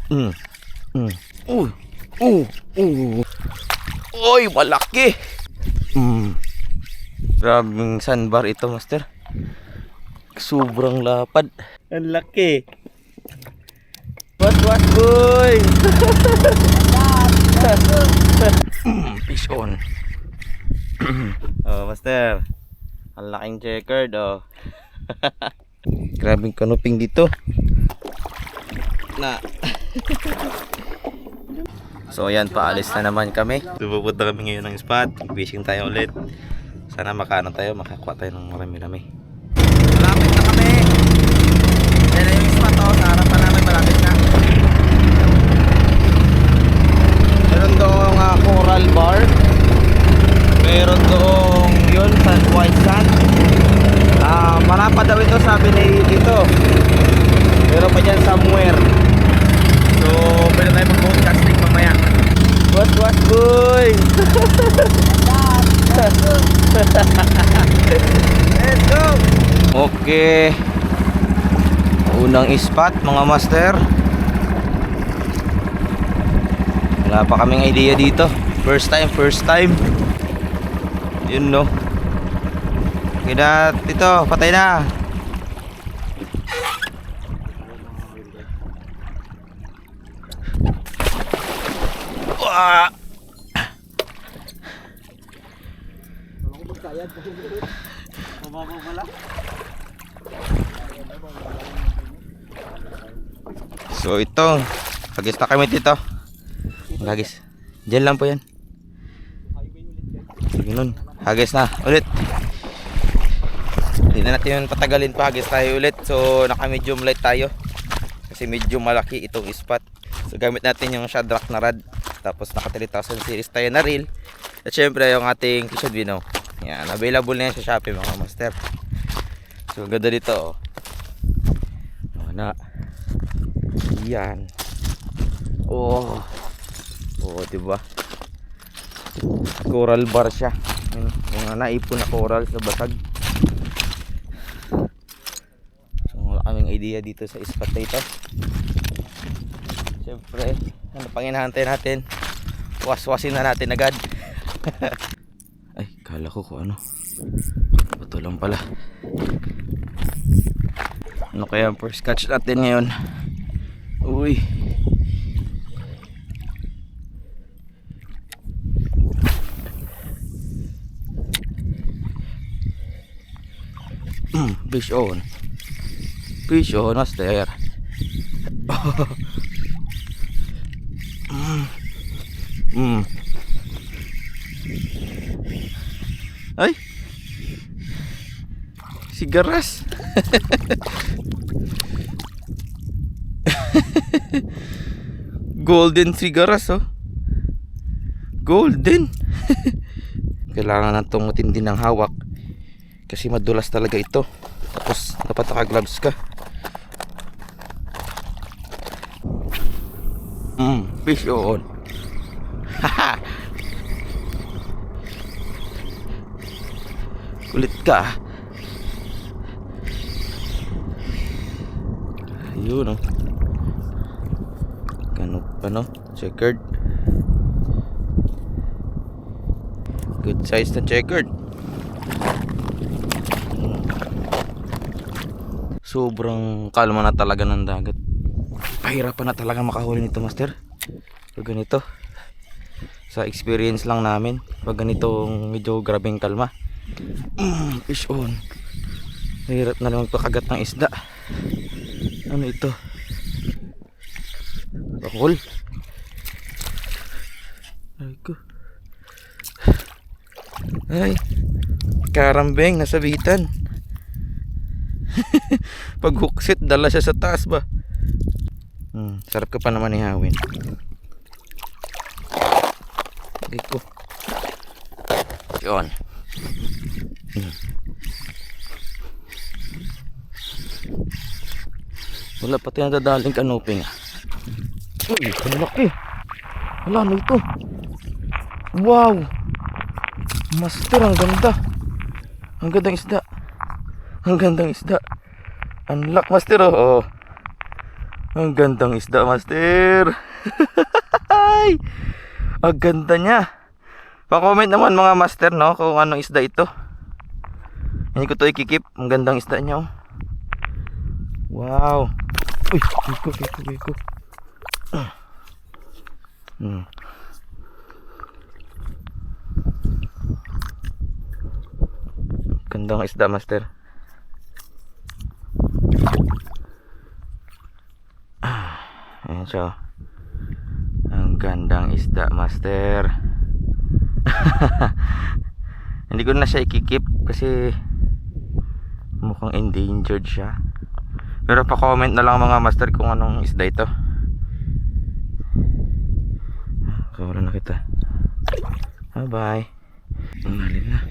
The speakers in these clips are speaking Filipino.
Mm. Mm. Oy, malaki. Grabing sandbar ito, master. Sobrang lapad. Ang laki. What boy? Fish on. Oh, master. Ang laking checkered, oh. Grabing kanuping dito. Na. So ayan, paalis na naman kami. Pupunta kami ngayon ng spot. Fishing tayo ulit. Sana makaano tayo, makakuha tayo ng marami-rami. Malapit na kami. Yan na yung spot, oh. Sa harapan namin, malapit na. Meron doong coral bar. Meron doong yun, white sand. Marapa daw ito, sabi ni dito. Meron pa dyan somewhere. So pwede tayo mag-boat casting mamaya. What boy? Let's go. Okay, unang spot mga master. Wala pa kaming idea dito. First time. Yun no. Kaya ito, patay na. Wah. So ito, hagis na kami dito. Hagis. Diyan lang po yan. Sige nun, hagis na ulit. Hindi na natin yung patagalin pa, hagis tayo ulit. So naka medium light tayo. Kasi medyo malaki itong spot. So gamit natin yung Shadrack na rod. Tapos naka 3000 series tayo na reel. At syempre yung ating Kishad Vino. Yan, available na yan sa Shopee mga master. So ganda dito, oh. Na. Yan. Oh, diba? Coral bar siya. Yung naipon na coral sa basag. So wala kaming idea dito sa spot na ito. Siyempre, ano pang hinahantay natin? Waswasin na natin agad. Ay, kala ko kung ano. Bato lang pala. Ano kaya ang first catch natin ngayon? Uy. Fish on. Fish on, master. Ay. Sigaras. Golden sigaras, oh. Golden. Kailangan na itong matindi ng hawak kasi madulas talaga ito. Tapos dapat naka-gloves ka. Fish on. Haha. Kulit ka. Ayun, oh. Ano? Checkered. Good size na checkered. Sobrang kalma na talaga ng dagat. Pahirapan na talaga makahuli nito, master. Pag ganito, sa experience lang namin, pag ganitong medyo grabing kalma. Fish on. Hirap na lang magpakagat ng isda. Ano ito? Bakol. Ay ko. Ay, karambeng nasabitan. Pag hookset, dala siya sa taas ba? Sarap ka pa naman ihawin. Ay ko. Yun. Wala pati nadadaling kanuping. Uy, ang laki. Wala, ano ito? Wow, master, ang ganda. Ang gandang isda. Ang gandang isda. Unlock, master, oh. Ang gandang isda, master. Ay, ang ganda niya. Pa-comment naman mga master, no, kung anong isda ito. Hindi ko to ikikip. Ang gandang isda niya, oh. Wow. Uy, iko. Gandang isda, master. Ayan siya. Ang gandang isda, master. Hindi ko na siya ikikip kasi mukhang endangered siya. Pero pa-comment na lang mga master kung anong isda ito. Kawala na kita. Bye-bye. Umalim na.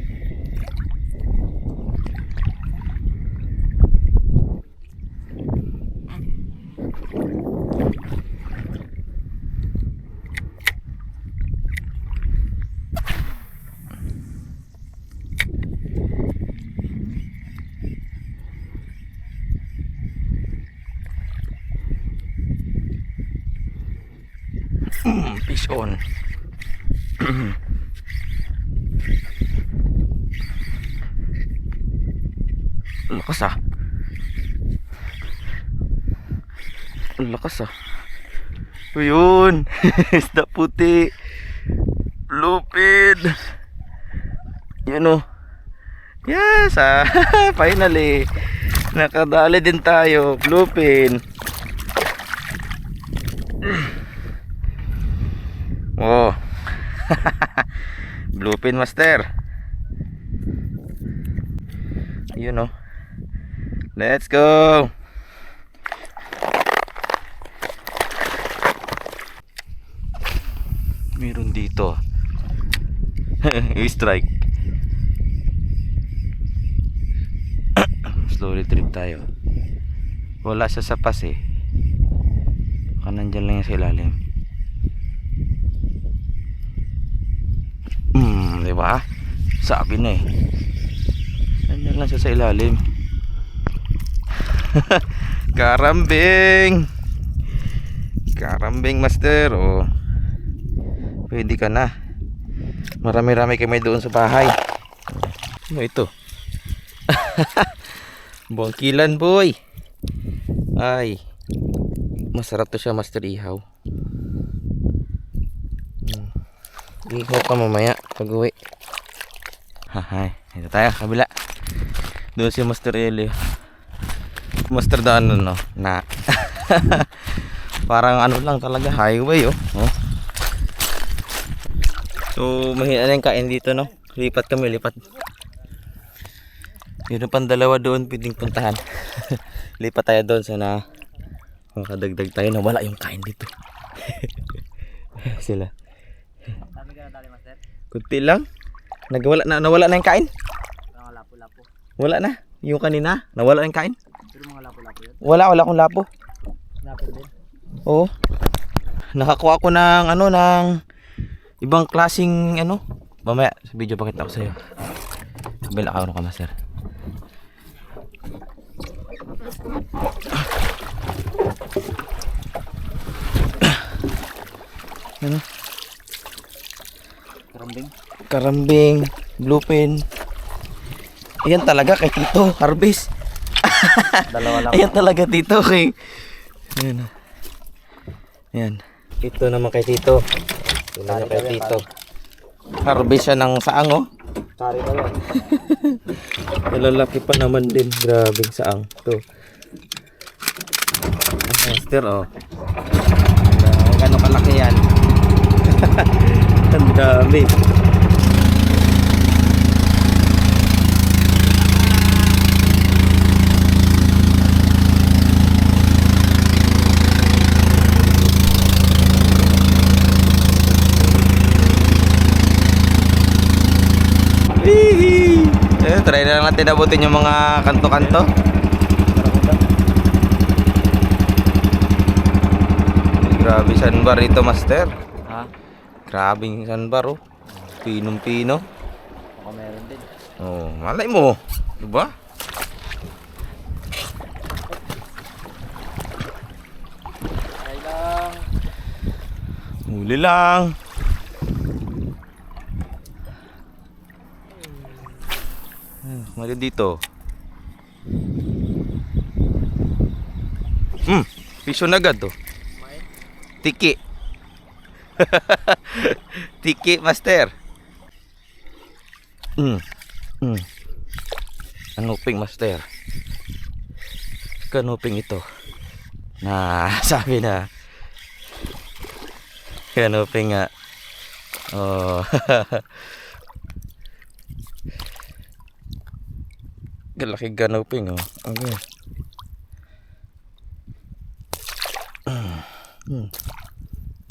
Fish on. Lakas ah. Lakas ah. Ayun. Isda puti. Lupid. Yun oh. Yes ah. Finally. Nakadali din tayo. Lupin. Oh. Bluefin master. Yun oh. Let's go. Meron dito. I-strike. Slowly trip tayo. Wala siya sa pas eh. Baka nandyan lang yan sa ilalim. Diba? Sabi na eh. Nandyan lang siya sa ilalim. Karambing. Karambing master. Oh. Pwede ka na. Marami-rami kami doon sa bahay. Ano ito? Bangkilan boy. Ay. Masarap to siya master ihaw. Ihaw pa mamaya pag uwi. Hahay. Ito tayo kabila. Doon si Master Elio. Master daan no na. Parang ano lang talaga highway oh. Oh. So mahina na yung kain dito no. Lipat kami lipat. Meron pang dalawa doon pwedeng puntahan. Lipat tayo doon sana makadagdag tayo na wala yung kain dito. Sila. Kunti lang. Nawala na yung kain? Lapo-lapo. Wala na. Yung kanina, nawala na yung kain? Pero mga lapo-lapo yun? Wala akong lapo. Lapit din? Oo. Nakakuha ko ng ano, ng ibang klaseng ano. Mamaya sa video pakita ko sa'yo. Kabila ka ka master. Ano? Karambing, bluefin. Ayan talaga kay Tito, harvest. Dalawa lang. Ayan talaga Tito kay. Ayan. Ayan. Ito naman kay Tito. Ito naman kay Tito. Harvest siya ng saang oh. Sari pa yun. Malalaki pa naman din. Grabing saang. Ito. Master oh. Gano'ng kalaki yan. Ang dami. Try na lang natin abutin yung mga kanto-kanto. Grabe sandbar ito master. Ha? Grabing sandbar oh. Pinong-pino. Baka meron din. Oh, malay mo. Diba? Huli lang. Mali dito. Piso na agad to. Tiki. Tiki, master. Kanuping, master. Kanuping ito. Sabi na. Kanuping nga. Oh. Galaki kanuping, oh. Okay.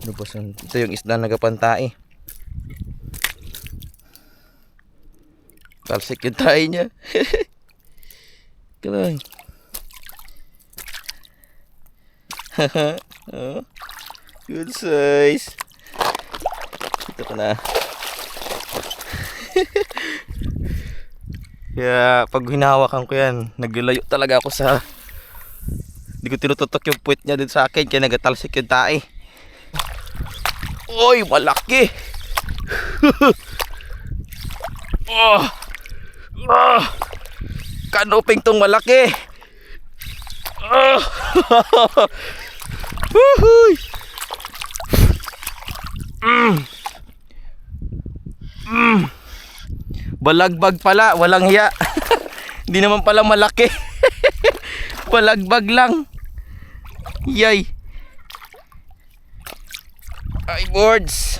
Ito yung isda na nagapantai. Talsik yung tayo niya. Kalang. Oh, good size. Ito ka na. Kaya pag hinahawakan ko yan, naglalayo talaga ako sa... Hindi ko tinututok yung puwit niya din sa akin, kaya nagatalsik yung tae. Oy, malaki! Oh! Oh! Kanuping tong malaki! Oh! Woohoo! Balagbag pala, walang hiya. Hindi naman pala malaki. Balagbag lang. Yay. Ay, boards.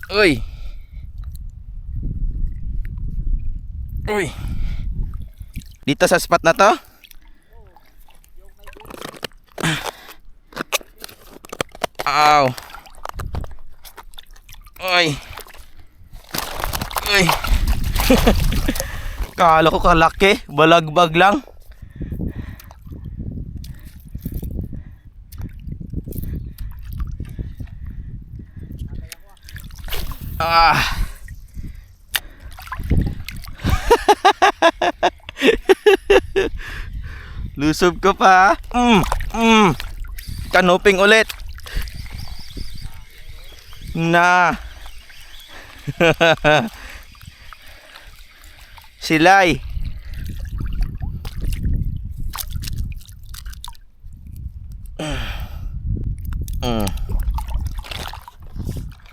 Uy. Uy. Dito sa spot na to? Ow. Uy. Uy. Kala ko kalaki, balagbag lang. Lusob ko pa. Kanuping ulit. Na. Silay.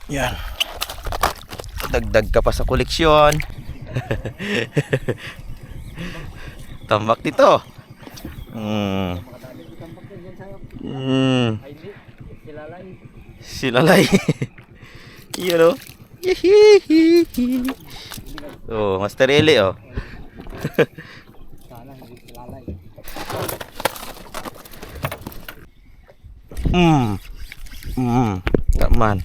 Yan. Dagdag ka pa sa koleksyon. Tambak dito. Silalay. Yun, oh. Oh, Master Eli, oh. Taman.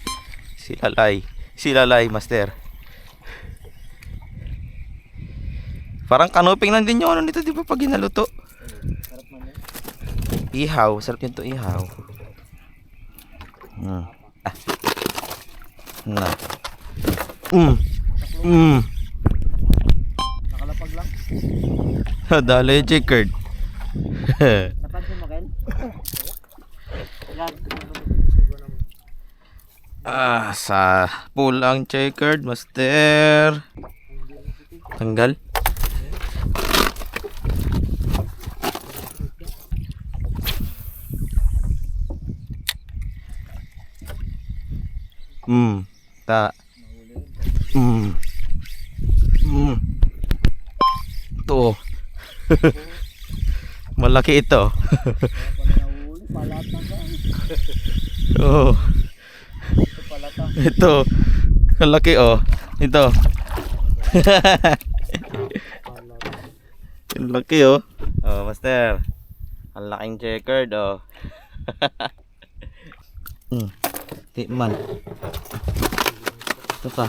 Silalay, Master. Parang kanuping lang din yung ano nito, di ba, pag ginaluto? Ihaw, sarap yun to ihaw. Na. Nakalapag lang. Dalo yung checkered. Napansin mo, Ken? Sa pulang checkered, Master. Tanggal. Ta. Ito. Malaki ito. Oh. Ito. Malaki, oh. Ito. Ang laki, oh. Oh, Master. Ang laking checkered, oh. Tikman. Ito pa.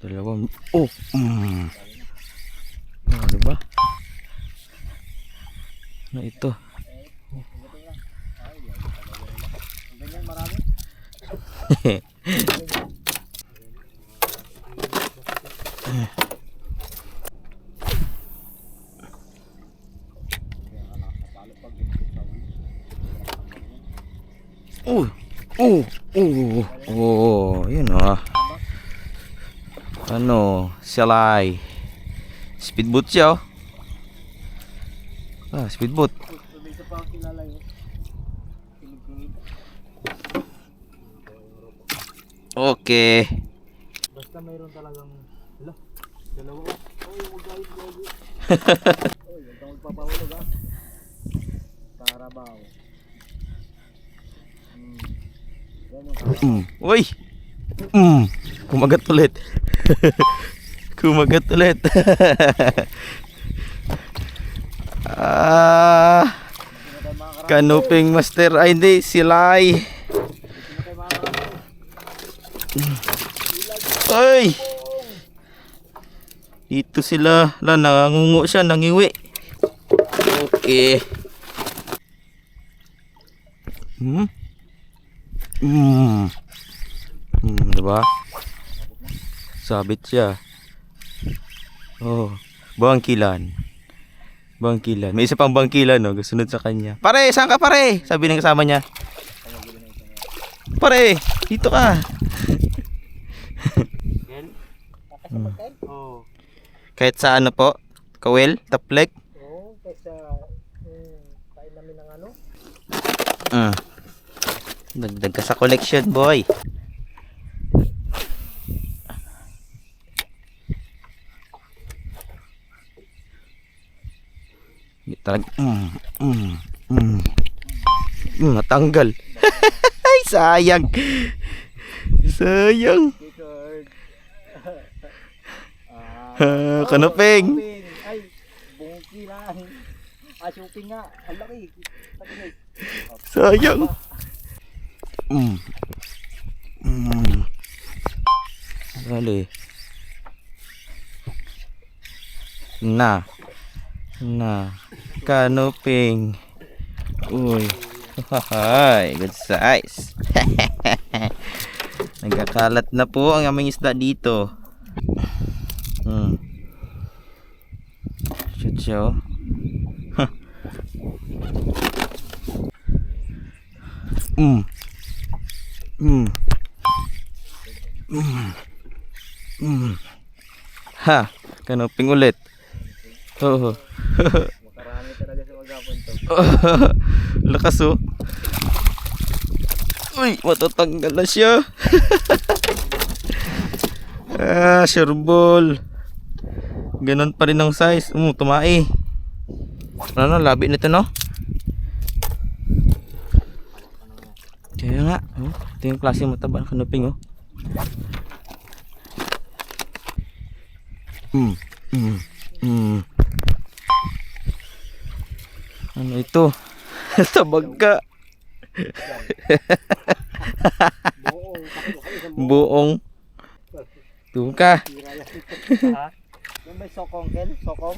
Dalawang. Oh. Oh, diba? Ano ito? Ganyan marami. Yun ano, silay. Speedboat siya speedboat. May isa pa ang kilala yun. Okay. Basta mayroon talagang, dalawa. Yung mag-ayos lagi. Huwag kang magpapahulog Karabaw. Yan yung Uy. Kumagat ulit. Kumagat ulit. Kanuping master. Ay hindi, silay. Ay. Dito sila. Nangungo siya, nangiwi. Okay. Diba? Sabit siya. Bangkilan. May isa pang bangkilan, no? Sunod sa kanya. Pare, saan ka pare? Sabi ng kasama niya. Pare, dito ka. Kahit sa ano po? Kawel? Taplek? Oo, kaysa kain namin ng ano? Dagdag ka sa collection, boy. Natanggal. Ay, sayang. Sayang. Kanuping. Ay, bungki lang. Shopping nga. Ang laki. Sayang. Dali. Na. Kanuping. Uy. Hahay, good size. Nagkakalat na po ang aming isda dito. Shoot siya. Ha, kanuping ulit. Makarami talaga sa magapon to. Lakas Uy, matatanggal na siya. Sureball. Ganon pa rin ang size. Tumai. Ano, labi nito, no? Kaya nga. Ito yung klase mataba ng kanuping, Ano ito? Tabag ka. Buong. Tuka. Yung may sokong, Ken? Sokong?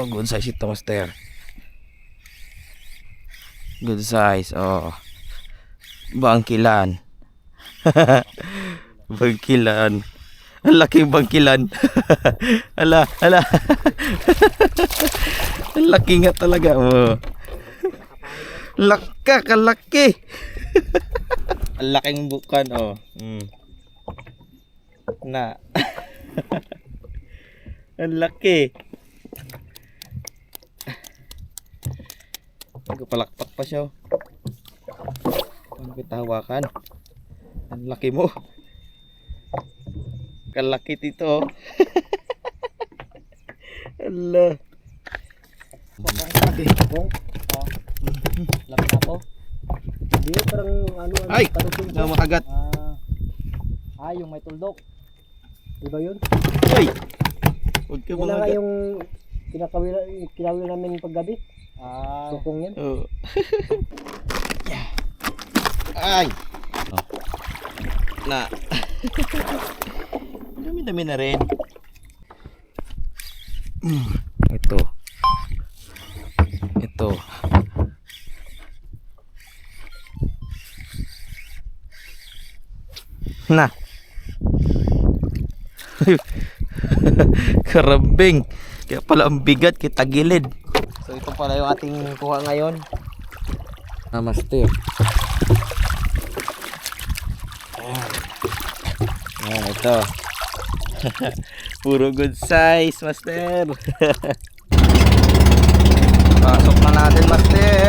Good size ito, master. Good size, Bangkilan. Bangkilan. Ang laking bangkilan. Ala. Ang laki nga talaga. Kalaki. Ang laking bukan, Na. Ang laki. Nagpalakpak pa siya. Ano kita hawakan? Ang laki mo. Kalaki dito. Allah. Sokong? Laki na to? Hindi, parang ano. Ay! Na makagat. Yung may tuldok. Diba yun? Ay! Huwag ka Yan na nga makagat. yung kinawil namin paggabi. Sokong yan. Ay! Na. Dami-dami na rin. Ito. Na. Karambing. Kaya pala ang bigat kita gilid. So ito pala yung ating kuha ngayon. Master. Ayan, ito. Puro good size, master. Pasok na natin, master.